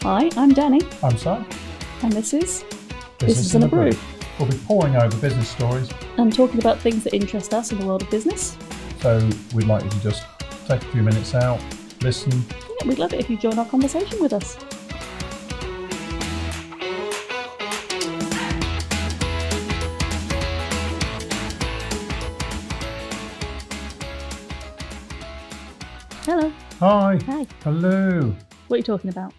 Hi, I'm Danny, I'm Sam. and this is Business in a Brew. We'll be poring over business stories, And talking about things that interest us in the world of business. so we'd like you to just take a few minutes out, listen. Yeah, we'd love it if you join our conversation with us. Hello. Hi. Hi. Hello. What are you talking about?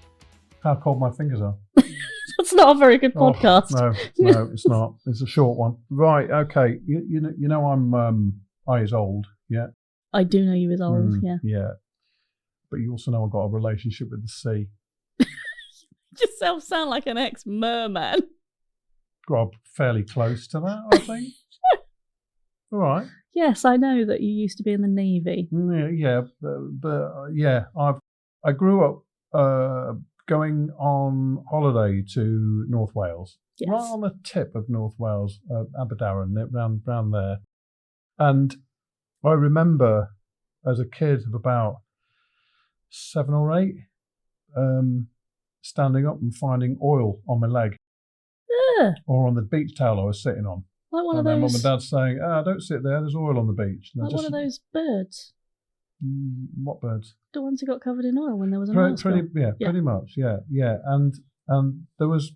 How cold my fingers are. That's not a very good podcast. No, it's not. It's a short one. Right, okay. You know I'm years old, yeah? I do know you as old, yeah. Yeah. But you also know I've got a relationship with the sea. Yourself sound like an ex-merman. Well, fairly close to that, I think. All right. Yes, I know that you used to be in the Navy. Yeah. I grew up going on holiday to North Wales, Yes. right on the tip of North Wales, Aberdaron, round there. And I remember as a kid of about 7 or 8, standing up and finding oil on my leg or on the beach towel I was sitting on. Like one and of then those. Mum and Dad saying, don't sit there, there's oil on the beach. And Like one of those birds. What birds? The ones who got covered in oil when there was an oil spill. Pretty much, yeah. And there was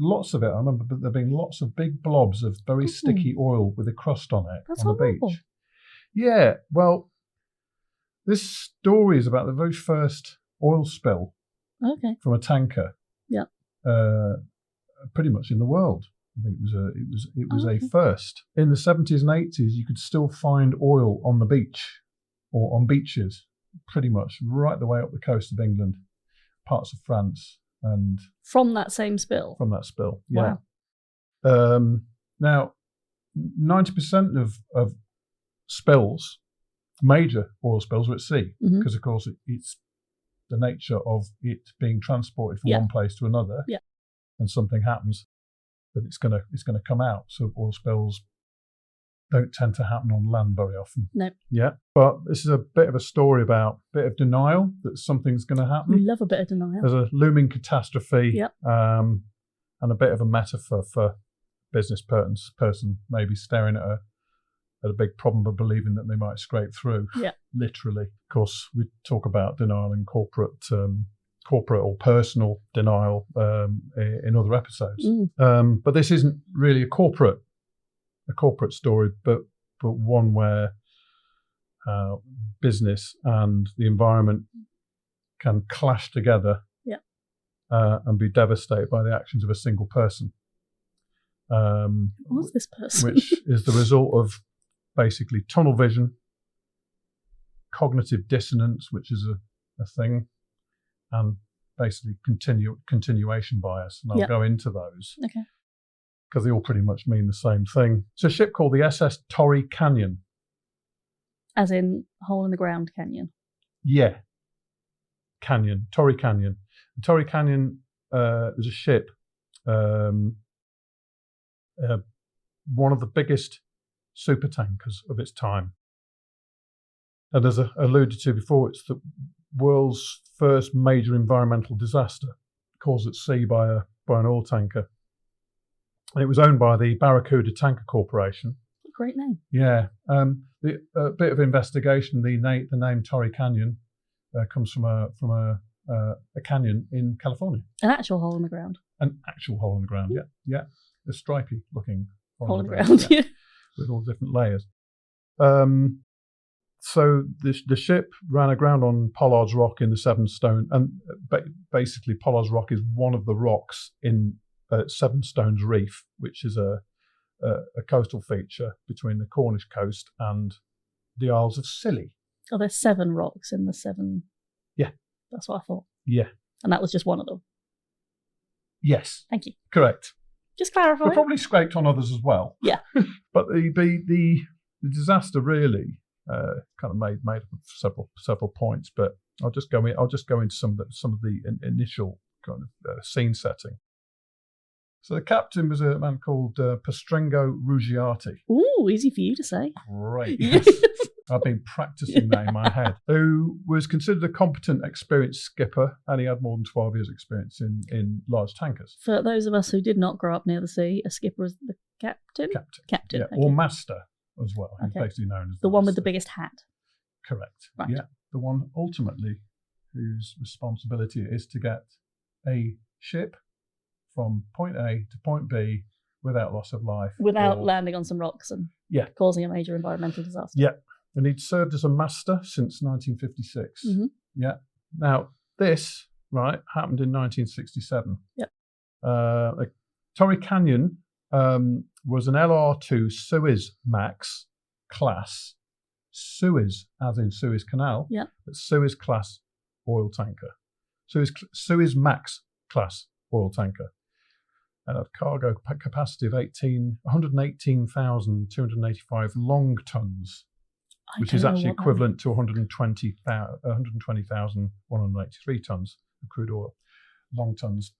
lots of it. I remember there being lots of big blobs of very sticky oil with a crust on it That's on the horrible. beach. Yeah, well, this story is about the very first oil spill Okay. from a tanker. Yeah. Pretty much in the world. I think it was Okay. a first. In the 70s and 80s, you could still find oil on the beach or on beaches, pretty much right the way up the coast of England, parts of France, and From that same spill. from that spill. Yeah. Wow. Now, 90% of spills, major oil spills, are at sea Mhm. because, of course, it's the nature of it being transported from Yeah. one place to another, Yeah. and something happens, that it's gonna come out. So oil spills don't tend to happen on land very often. No. Yeah, but this is a bit of a story about a bit of denial that something's going to We happen. love a bit of denial. There's a looming catastrophe, Yep. and a bit of a metaphor for business person maybe staring at a big problem but believing that they might scrape through. Yeah. Literally. Of course, we talk about denial in corporate or personal denial in other episodes. But this isn't really a corporate story, but one where business and the environment can clash together. Yeah. And be devastated by the actions of a single person. Who's this person? Which is the result of basically tunnel vision, cognitive dissonance, which is a thing, and basically continuation bias. And I'll go into those. Okay. Because they all pretty much mean the same thing. It's a ship called the SS Torrey Canyon. As in hole in the ground canyon. Yeah. Canyon. Torrey Canyon. And Torrey Canyon is a ship, one of the biggest super tankers of its time. And as I alluded to before, it's the world's first major environmental disaster caused at sea by an oil tanker. And it was owned by the Barracuda Tanker Corporation. Great name. Yeah. A bit of investigation. The name Torrey Canyon comes from a canyon in California. An actual hole in the ground. An actual hole in the ground. Yeah. A stripy looking Hole in the ground. Yeah. With all different layers. So the ship ran aground on Pollard's Rock in the Seven Stones, and basically Pollard's Rock is one of the rocks in Seven Stones Reef, which is a coastal feature between the Cornish coast and the Isles of Scilly. Oh, there's 7 rocks in the 7. Yeah. That's what I thought. Yeah. And that was just one of them. Yes. Thank you. Correct. Just clarify. We're probably scraped on others as well. Yeah. But the disaster really kind of made up of several points. But I'll just go into some of the initial kind of scene setting. So the captain was a man called Pastrengo Ruggiati. Ooh, easy for you to say. Great. Yes. I've been practicing that in my head. Who was considered a competent, experienced skipper, and he had more than 12 years' experience in large tankers. For those of us who did not grow up near the sea, a skipper is the captain? Captain, yeah, okay. or master as well. He's Okay. basically known as The one with master. the biggest hat. Correct. Right. Yeah, the one ultimately whose responsibility it is to get a ship from point A to point B without loss of life. Without landing on some rocks and Yeah. causing a major environmental disaster. Yeah. And he'd served as a master since 1956. Mhm. Yeah. Now, this, right, happened in 1967. Yep. The Torrey Canyon was an LR2 Suez Max class, Suez, as in Suez Canal, Yep. but Suez class oil tanker. Suez Max class oil tanker. And a cargo capacity of 118,285 long tons, which is actually equivalent to 120,183 tons of crude oil. Long tons.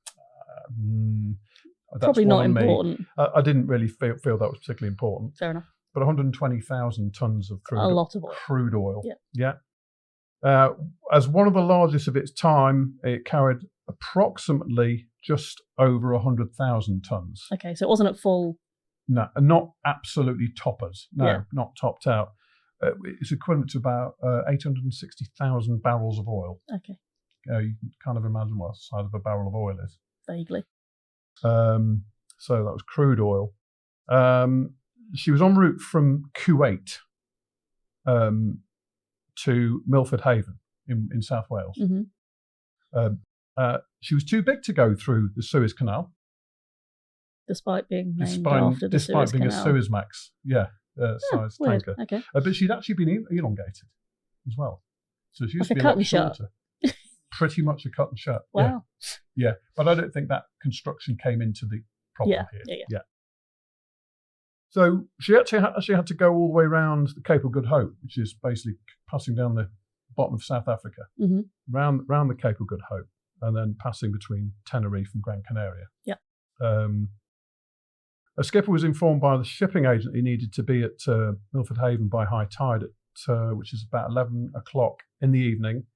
That's Probably not one on me. important. I didn't really feel that was particularly important. Fair enough. But 120,000 tons of A lot of oil. crude oil. Yeah. As one of the largest of its time, it carried approximately just over 100,000 tons. Okay, so it wasn't at full. No, not absolutely toppers. No, Yeah. not topped out. It's equivalent to about 860,000 barrels of oil. Okay, You can kind of imagine what the size of a barrel of oil is. vaguely. So that was crude oil. She was en route from Kuwait to Milford Haven in South Wales. Mhm. She was too big to go through the Suez Canal. Despite being named after the Despite Suez being Canal. a Suez Max, size Weird. tanker. Okay. But she'd actually been elongated as well. So she used Like to a be a cut lot and shut. shorter. Pretty much a cut and shut. Wow. Yeah. But I don't think that construction came into the problem here. Yeah. So she actually had to go all the way around the Cape of Good Hope, which is basically passing down the bottom of South Africa, round the Cape of Good Hope, and then passing between Tenerife and Gran Canaria. Yeah. A skipper was informed by the shipping agent he needed to be at Milford Haven by high tide, which is about 11 o'clock in the evening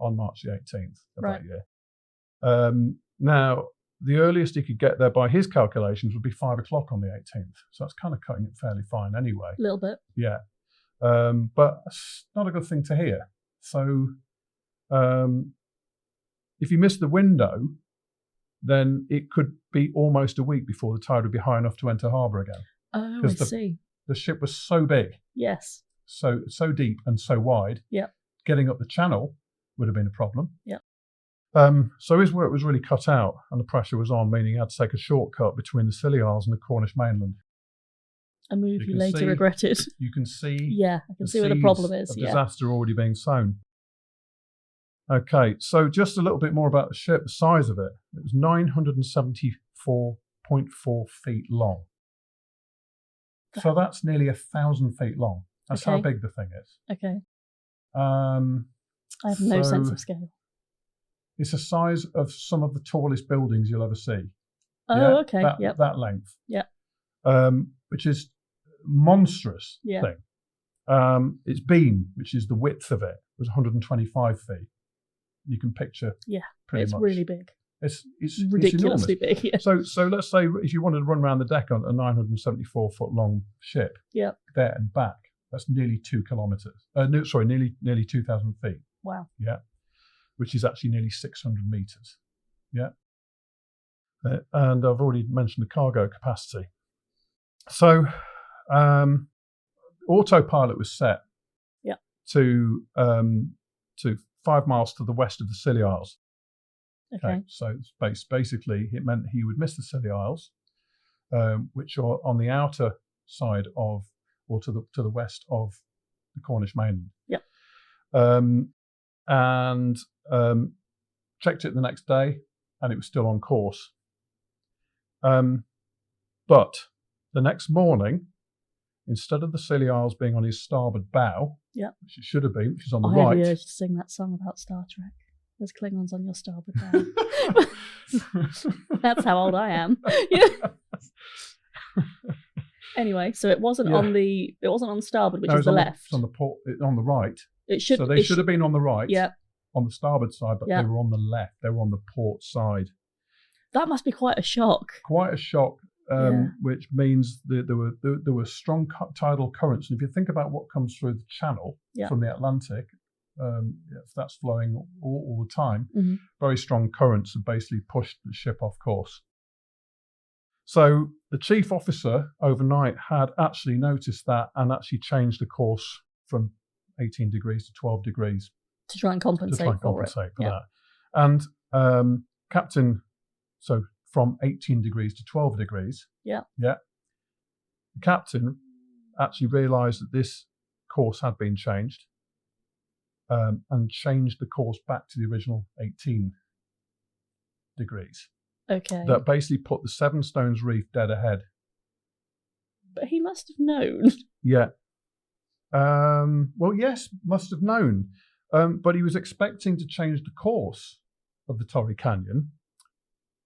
on March the 18th of that year. Now, the earliest he could get there by his calculations would be 5 o'clock on the 18th. So that's kind of cutting it fairly fine anyway. A little bit. Yeah. But it's not a good thing to hear. So if you miss the window, then it could be almost a week before the tide would be high enough to enter harbour again. Oh, I see. The ship was so big, Yes. so deep and so wide. Yeah. Getting up the channel would have been a problem. Yeah. So his work was really cut out and the pressure was on, meaning he had to take a shortcut between the Scilly Isles and the Cornish mainland. A move you later see- regretted. You can see Yeah, I can see where the problem is. of Yeah. disaster already being sown. Okay, so just a little bit more about the ship, the size of it. It was 974.4 feet long. So that's nearly 1,000 feet long. That's how Okay. big the thing is. Okay. I I have no sense of scale. It's the size of some of the tallest buildings you'll ever see. Oh, okay. That length. Yeah. Which is monstrous Yeah. thing. Its beam, which is the width of it, was 125 feet. You can picture. Yeah. Pretty It's much. really big. It's Ridiculously enormous. big. Yeah. So let's say if you wanted to run around the deck on a 974-foot long ship, Yeah. there and back, that's nearly 2 kilometres. Nearly 2,000 feet. Wow. Yeah, which is actually nearly 600 metres. Yeah, and I've already mentioned the cargo capacity. So, autopilot was set. Yeah. To 5 miles to the west of the Scilly Isles. Okay. So basically, it meant he would miss the Scilly Isles, which are on the outer side of, or to the west of the Cornish mainland. Yep. And checked it the next day, and it was still on course. But the next morning, instead of the Scilly Isles being on his starboard bow, Yep. which it should have been, which is on the I right. have the urge to sing that song about Star Trek. There's Klingons on your starboard bow. That's how old I am. Yeah. Anyway, so it wasn't on the starboard, which is the left. It's on the port, on the right. It should. So they should have been on the right. Yeah. On the starboard side, but they were on the left. They were on the port side. That must be quite a shock. Quite a shock, which means that there were strong tidal currents. And if you think about what comes through the channel from the Atlantic, if that's flowing all the time, very strong currents have basically pushed the ship off course. So the chief officer overnight had actually noticed that and actually changed the course from 18 degrees to 12 degrees. To try and compensate for that. And captain, so from 18 degrees to 12 degrees. Yeah. The captain actually realised that this course had been changed and changed the course back to the original 18 degrees. Okay. That basically put the Seven Stones Reef dead ahead. But he must have known. Yeah. Well, yes, must have known. But he was expecting to change the course of the Torrey Canyon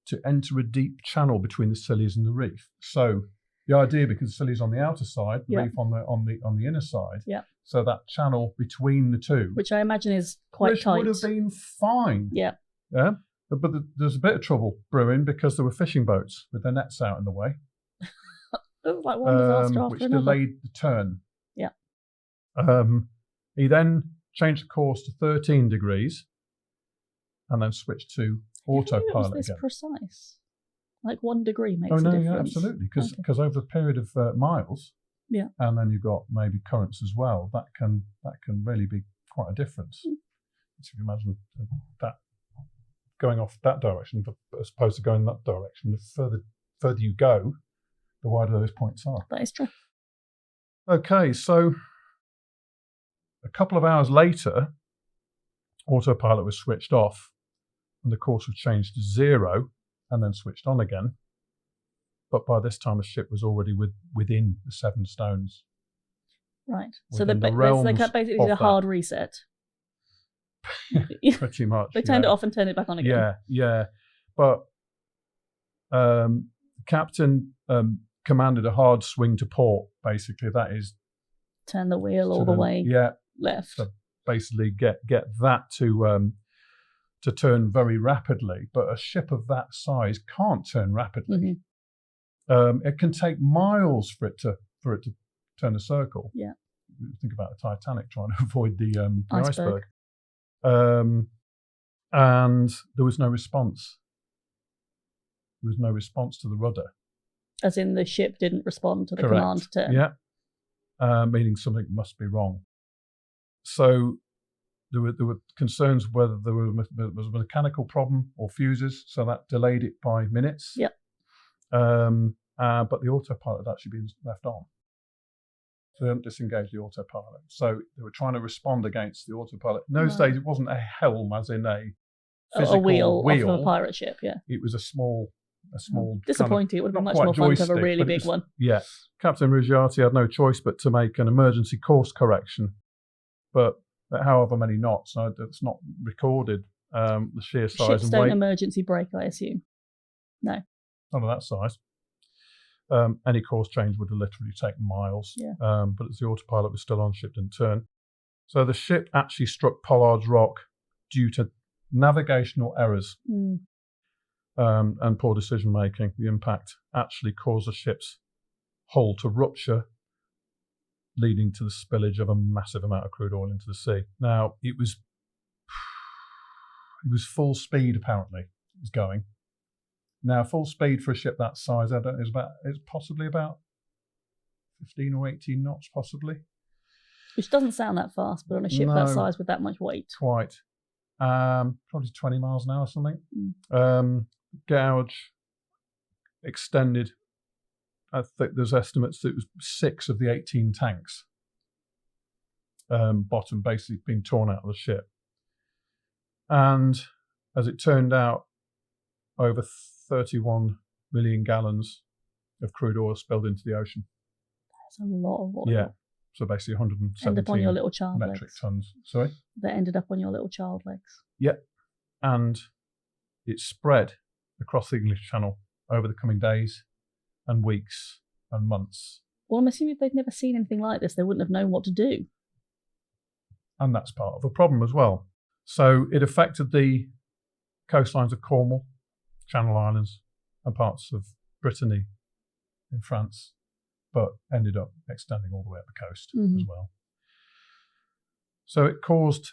to enter a deep channel between the Scillies and the reef. So the idea, because the Scillies on the outer side, the reef on the inner side. Yeah. So that channel between the two, which I imagine is quite tight, would have been fine. Yeah. Yeah. But there's a bit of trouble brewing because there were fishing boats with their nets out in the way. It was like one disaster after which another. delayed the turn. Yeah. He then changed the course to 13 degrees and then switched to autopilot was this again. Precise? Like 1 degree makes a difference. Yeah, absolutely. Because over a period of miles, and then you've got maybe currents as well, that can really be quite a difference. So if you imagine that going off that direction as opposed to going that direction, the further you go, the wider those points are. That is true. Okay, so a couple of hours later, autopilot was switched off and the course was changed to 0 and then switched on again. But by this time, the ship was already within the Seven Stones. Right. So they basically did a hard reset. Pretty much. They turned it off and turned it back on again. Yeah. But the captain commanded a hard swing to port, basically. That is... turn the wheel all the way left. So basically get that to turn very rapidly. But a ship of that size can't turn rapidly. It can take miles for it to turn a circle. Yeah. Think about the Titanic trying to avoid the iceberg. And there was no response. There was no response to the rudder. As in the ship didn't respond to the command to turn. Yeah. Meaning something must be wrong. So there were concerns whether there was a mechanical problem or fuses, so that delayed it by minutes. Yep. But the autopilot had actually been left on. So they hadn't disengaged the autopilot. So they were trying to respond against the autopilot. In those days, it wasn't a helm as in a physical wheel off of a pirate ship, yeah. It was a small disappointing. It would have been much more fun to have a really big one. Yeah. Captain Ruggiati had no choice but to make an emergency course correction. But at however many knots, it's not recorded, the sheer size Ships and don't weight. emergency brake, I assume. No. Not of that size. Any course change would have literally taken miles. Yeah. But as the autopilot was still on, ship didn't turn. So the ship actually struck Pollard's Rock due to navigational errors and poor decision making. The impact actually caused the ship's hull to rupture, leading to the spillage of a massive amount of crude oil into the sea. Now, it was full speed, apparently, it was going. Now, full speed for a ship that size, is possibly about 15 or 18 knots, possibly. Which doesn't sound that fast, but on a ship that size with that much weight. Quite. Probably 20 miles an hour or something. Gouge extended. I think there's estimates that it was 6 of the 18 tanks. Bottom basically being torn out of the ship. And as it turned out, over 31 million gallons of crude oil spilled into the ocean. That's a lot of oil. Yeah. So basically 117 ended up on your little child metric legs. tons. Sorry? That ended up on your little child legs. Yeah. And it spread across the English Channel over the coming days and weeks and months. Well, I'm assuming if they'd never seen anything like this, they wouldn't have known what to do. And that's part of the problem as well. So it affected the coastlines of Cornwall, Channel Islands, and parts of Brittany in France, but ended up extending all the way up the coast as well. So it caused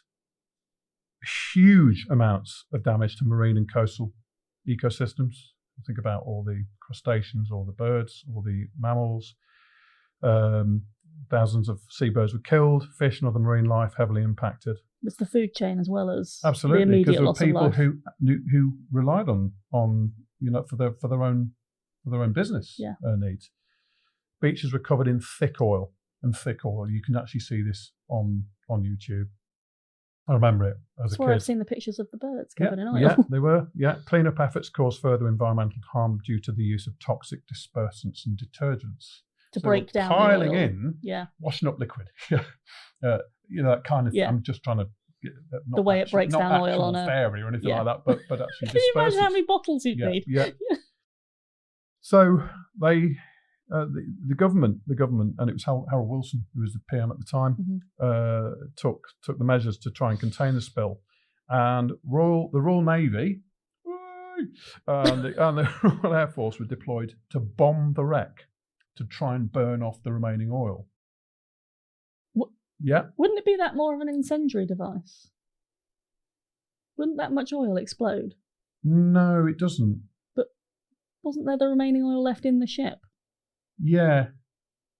huge amounts of damage to marine and coastal ecosystems. Think about all the crustaceans, all the birds, all the mammals. Thousands of seabirds were killed, fish and other marine life heavily impacted. It's the food chain as well as absolutely, the immediate because there were loss people of life. who relied on for their own business needs. Beaches were covered in thick oil. You can actually see this on YouTube. I remember it as a kid. That's where I've seen the pictures of the birds covered in oil. Yeah, they were. Yeah, cleanup efforts caused further environmental harm due to the use of toxic dispersants and detergents. To break down piling the oil. in, washing up liquid. That kind of. I'm just trying to get the way it breaks down oil on a fairy or anything like that, but actually. Can you imagine how many bottles you'd need? Yeah. So they, the government, and it was Harold Wilson who was the PM at the time, took the measures to try and contain the spill, and the Royal Navy and the Royal Air Force were deployed to bomb the wreck, to try and burn off the remaining oil. Yeah. Wouldn't it be that more of an incendiary device? Wouldn't that much oil explode? No, it doesn't. But wasn't there the remaining oil left in the ship? Yeah.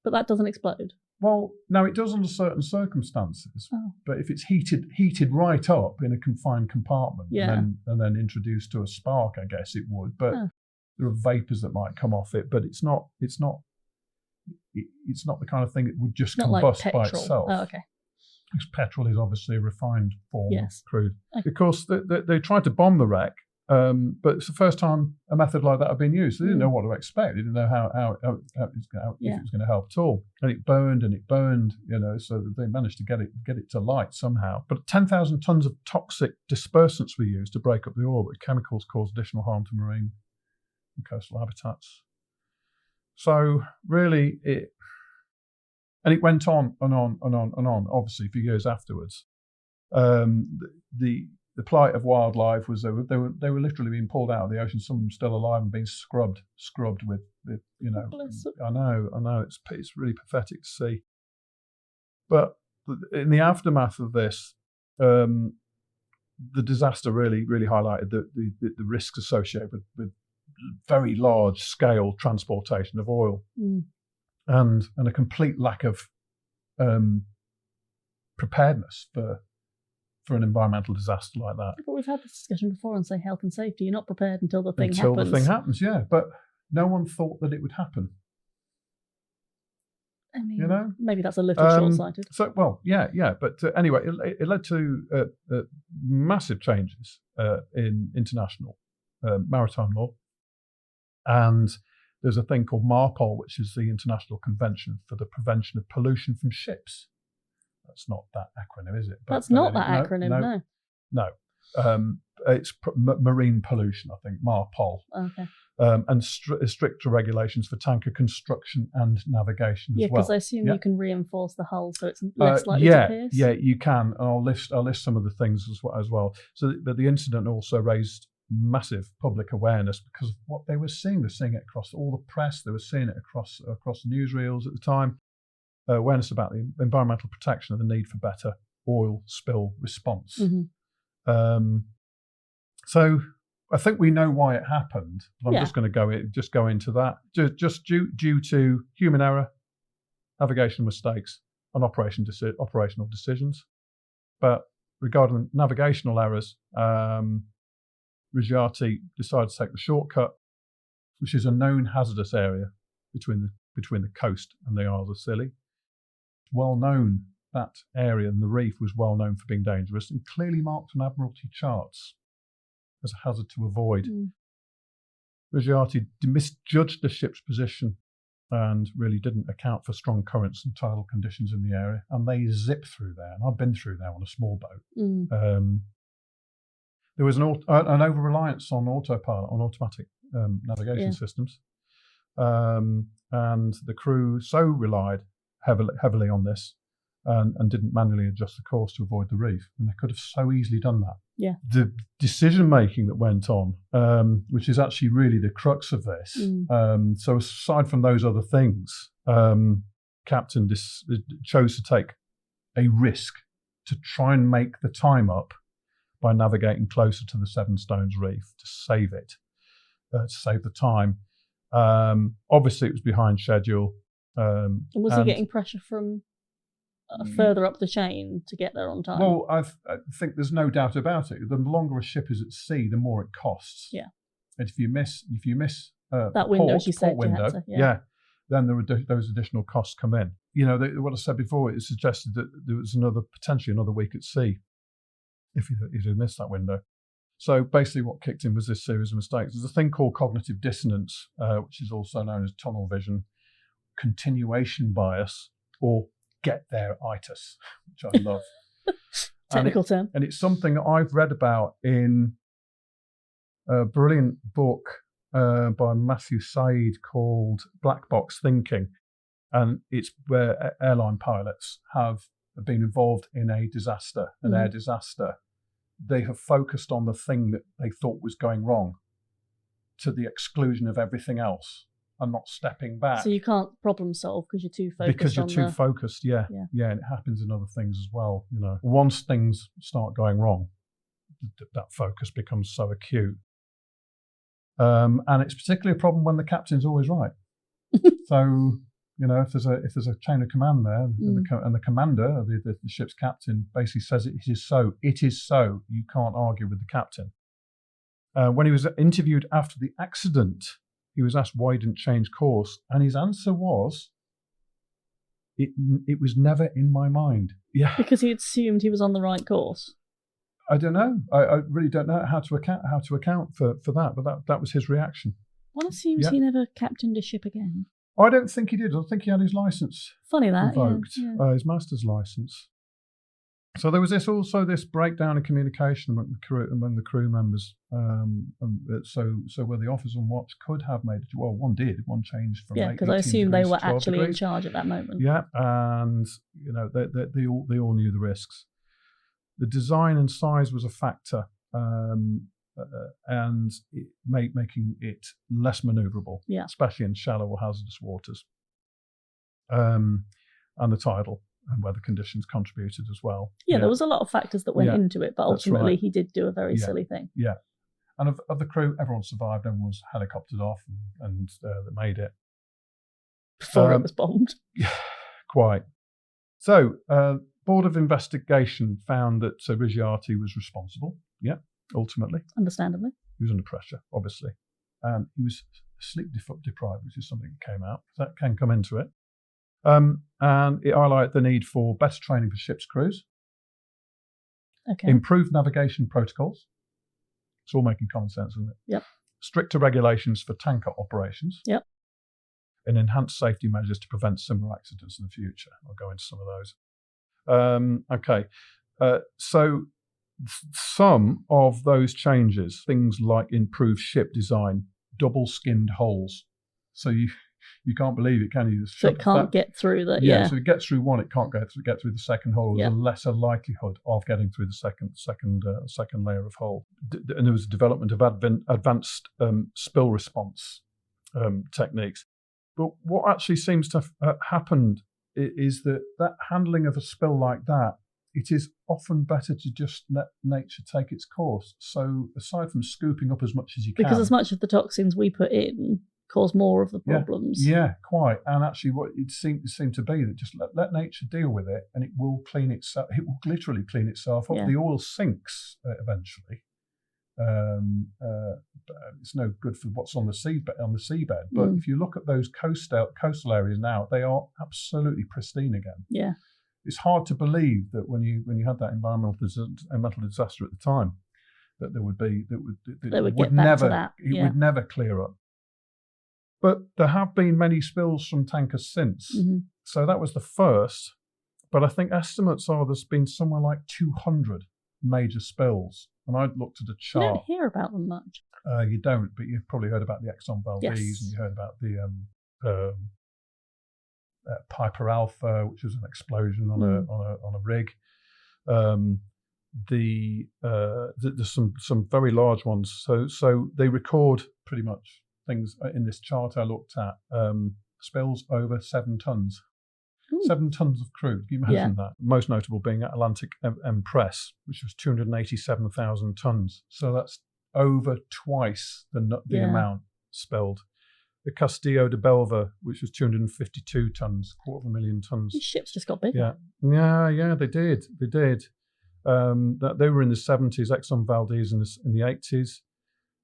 But that doesn't explode? Well, no, it does under certain circumstances. Oh. But if it's heated right up in a confined compartment and then introduced to a spark, I guess it would. But there are vapours that might come off it. But it's not the kind of thing that would just combust by itself. Oh, okay. Because petrol is obviously a refined form of crude. Okay. Of course, they tried to bomb the wreck, but it's the first time a method like that had been used. They didn't know what to expect. They didn't know how if it was going to help at all. And it burned, so that they managed to get it to light somehow. But 10,000 tons of toxic dispersants were used to break up the oil, but chemicals caused additional harm to marine and coastal habitats. So really, it went on and on and on and on. Obviously, for years afterwards, the plight of wildlife was they were literally being pulled out of the ocean. Some of them still alive and being scrubbed with I know it's really pathetic to see. But in the aftermath of this, the disaster really highlighted the risks associated with very large scale transportation of oil and a complete lack of preparedness for an environmental disaster like that. But we've had this discussion before on, say, health and safety. You're not prepared until the thing happens. Until the thing happens, yeah. But no one thought that it would happen. I mean, maybe that's a little short-sighted. So, well, yeah. But anyway, it led to massive changes in international maritime law. And there's a thing called MARPOL, which is the International Convention for the Prevention of Pollution from Ships. That's not that acronym, is it? But, that's not that acronym, no. It's marine pollution, I think, MARPOL. Okay. And stricter regulations for tanker construction and navigation as well. Yeah, because I assume you can reinforce the hull so it's less likely to pierce. Yeah, you can. I'll list some of the things as well. So the incident also raised massive public awareness because of what they were seeing. They're seeing it across all the press. They were seeing it across newsreels at the time. Awareness about the environmental protection and the need for better oil spill response. So I think we know why it happened. But I'm just going to go into that. Just due to human error, navigation mistakes, and operational decisions. But regarding navigational errors, Rigiati decided to take the shortcut, which is a known hazardous area between the coast and the Isles of Scilly. Well known, that area and the reef was well known for being dangerous and clearly marked on Admiralty charts as a hazard to avoid. Rigiati misjudged the ship's position and really didn't account for strong currents and tidal conditions in the area, and they zipped through there. And I've been through there on a small boat. There was an over-reliance on autopilot, on automatic navigation systems. and the crew so relied heavily on this and didn't manually adjust the course to avoid the reef. And they could have so easily done that. Yeah. The decision-making that went on, which is actually really the crux of this. So aside from those other things, Captain chose to take a risk to try and make the time up by navigating closer to the Seven Stones Reef to save it, to save the time. Obviously, it was behind schedule. Was he getting pressure from further up the chain to get there on time? Well, I think there's no doubt about it. The longer a ship is at sea, the more it costs. Yeah. And if you miss that window, as you said, window, then those additional costs come in. You know, what I said before, it suggested that there was potentially another week at sea if he'd missed that window. So basically what kicked in was this series of mistakes. There's a thing called cognitive dissonance, which is also known as tunnel vision, continuation bias, or get there-itis, which I love. Technical term. And it's something that I've read about in a brilliant book by Matthew Said called Black Box Thinking. And it's where airline pilots have been involved in a disaster, an air disaster. They have focused on the thing that they thought was going wrong to the exclusion of everything else and not stepping back. So you can't problem solve because you're too focused. Because you're too focused, yeah. And it happens in other things as well. You know, once things start going wrong, that focus becomes so acute. And it's particularly a problem when the captain's always right. So, you know, if there's a chain of command there, and the commander, the ship's captain, basically says it is so. It is so. You can't argue with the captain. When he was interviewed after the accident, he was asked why he didn't change course, and his answer was, "It was never in my mind." Yeah, because he assumed he was on the right course. I don't know. I really don't know how to account for that, but that was his reaction. One assumes he never captained a ship again. I don't think he did. I think he had his license revoked, his master's license. So there was this breakdown in communication among the crew members. So where the officers on watch could have made it. Well, one changed from because I assume they were actually in charge at that moment. Yeah, and you know they all knew the risks. The design and size was a factor. And making it less manoeuvrable, especially in shallow or hazardous waters. And the tidal and weather conditions contributed as well. Yeah, there was a lot of factors that went into it, but ultimately he did do a very silly thing. Yeah, and of the crew, everyone survived. Everyone was helicoptered off, and they made it. Before it was bombed. Yeah, quite. So, Board of Investigation found that Rigiati was responsible. Yeah. Ultimately. Understandably. He was under pressure, obviously. And he was sleep deprived, which is something that came out. That can come into it. And it highlighted the need for better training for ship's crews. Okay. Improved navigation protocols. It's all making common sense, isn't it? Yep. Stricter regulations for tanker operations. Yep. And enhanced safety measures to prevent similar accidents in the future. I'll go into some of those. Okay. So some of those changes, things like improved ship design, double-skinned hulls. So you can't believe it, can you? So it can't get through that. Yeah. So it gets through one, it can't get through the second hull. There's a lesser likelihood of getting through the second layer of hull. And there was a development of advanced spill response techniques. But what actually seems to have happened is that handling of a spill like that, it is often better to just let nature take its course. So aside from scooping up as much as you can. Because as much of the toxins we put in cause more of the problems. Yeah, quite. And actually what it seemed to be that just let nature deal with it and it will clean itself. It will literally clean itself up. Yeah. The oil sinks eventually. It's no good for what's on the seabed. But if you look at those coastal areas now, they are absolutely pristine again. Yeah. It's hard to believe that when you had that environmental disaster at the time, that there would be would never clear up. But there have been many spills from tankers since. Mm-hmm. So that was the first. But I think estimates are there's been somewhere like 200 major spills. And I looked at a chart. You don't hear about them much. You don't, but you've probably heard about the Exxon Valdez, and you heard about the Piper Alpha, which was an explosion on a rig. There's some very large ones. So they record pretty much things in this chart I looked at. Spills over 7 tons. Ooh. 7 tons of crude. Can you imagine that? Most notable being Atlantic Empress, which was 287,000 tons. So that's over twice the amount spilled. The Castillo de Belva, which was 252 tons, 250,000 tons. These ships just got bigger. Yeah, they did. They were in the 70s, Exxon Valdez in the 80s,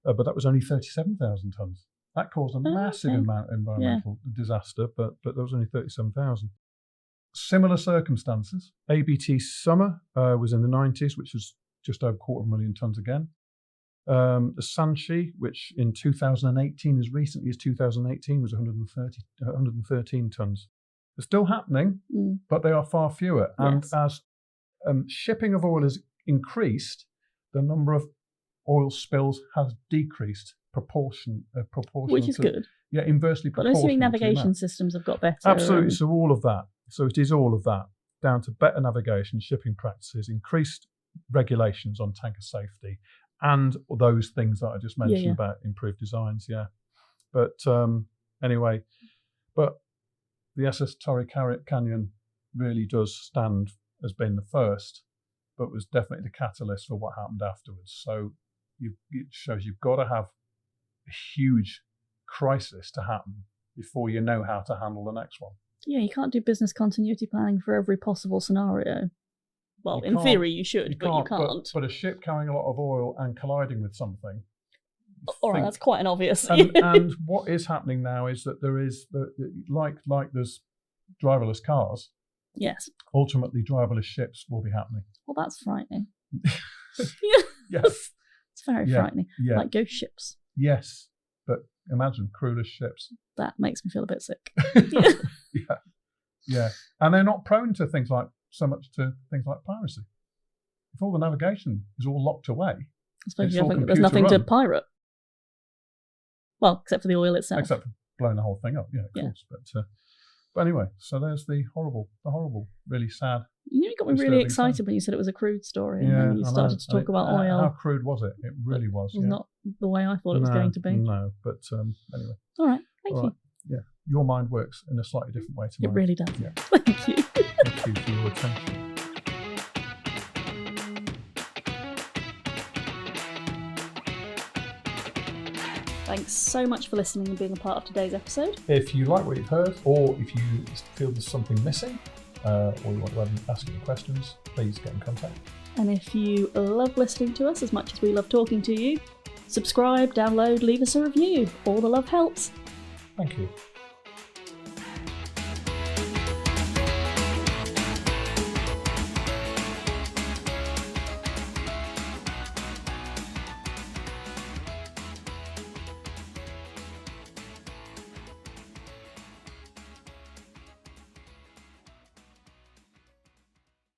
but that was only 37,000 tons. That caused a massive environmental disaster, but there was only 37,000. Similar circumstances. ABT Summer was in the 90s, which was just over 250,000 tons again. The Sanchi, which in 2018, as recently as 2018, was 113 tons. They're still happening, but they are far fewer. And as shipping of oil has increased, the number of oil spills has decreased proportional. Which is good. Yeah, inversely proportional. But assuming navigation systems have got better. Absolutely. So all of that. So it is all of that, down to better navigation, shipping practices, increased regulations on tanker safety, and those things that I just mentioned about improved designs. Yeah. But anyway, but the SS Torrey Canyon really does stand as being the first, but was definitely the catalyst for what happened afterwards. So it shows you've got to have a huge crisis to happen before you know how to handle the next one. Yeah, you can't do business continuity planning for every possible scenario. Well, in theory you should, but you can't. But a ship carrying a lot of oil and colliding with something. All right, that's quite an obvious. And what is happening now is that there is, like there's driverless cars. Yes. Ultimately, driverless ships will be happening. Well, that's frightening. Yes. It's very frightening. Yeah. Like ghost ships. Yes, but imagine crewless ships. That makes me feel a bit sick. Yeah. And they're not prone to things like piracy. If all the navigation is all locked away, I suppose there's nothing to pirate. Well, except for the oil itself. Except for blowing the whole thing up, of course. But anyway, so there's the horrible, really sad. You got me really excited when you said it was a crude story, and then you started to talk about oil. How crude was it? It really was. It was not the way I thought it was going to be. No, but anyway. All right, thank you. Yeah, your mind works in a slightly different way to mine. It really does. Yeah. Thank you. Thank you for your attention. Thanks so much for listening and being a part of today's episode. If you like what you've heard, or if you feel there's something missing, or you want to ask any questions, please get in contact. And if you love listening to us as much as we love talking to you, subscribe, download, leave us a review. All the love helps. Thank you.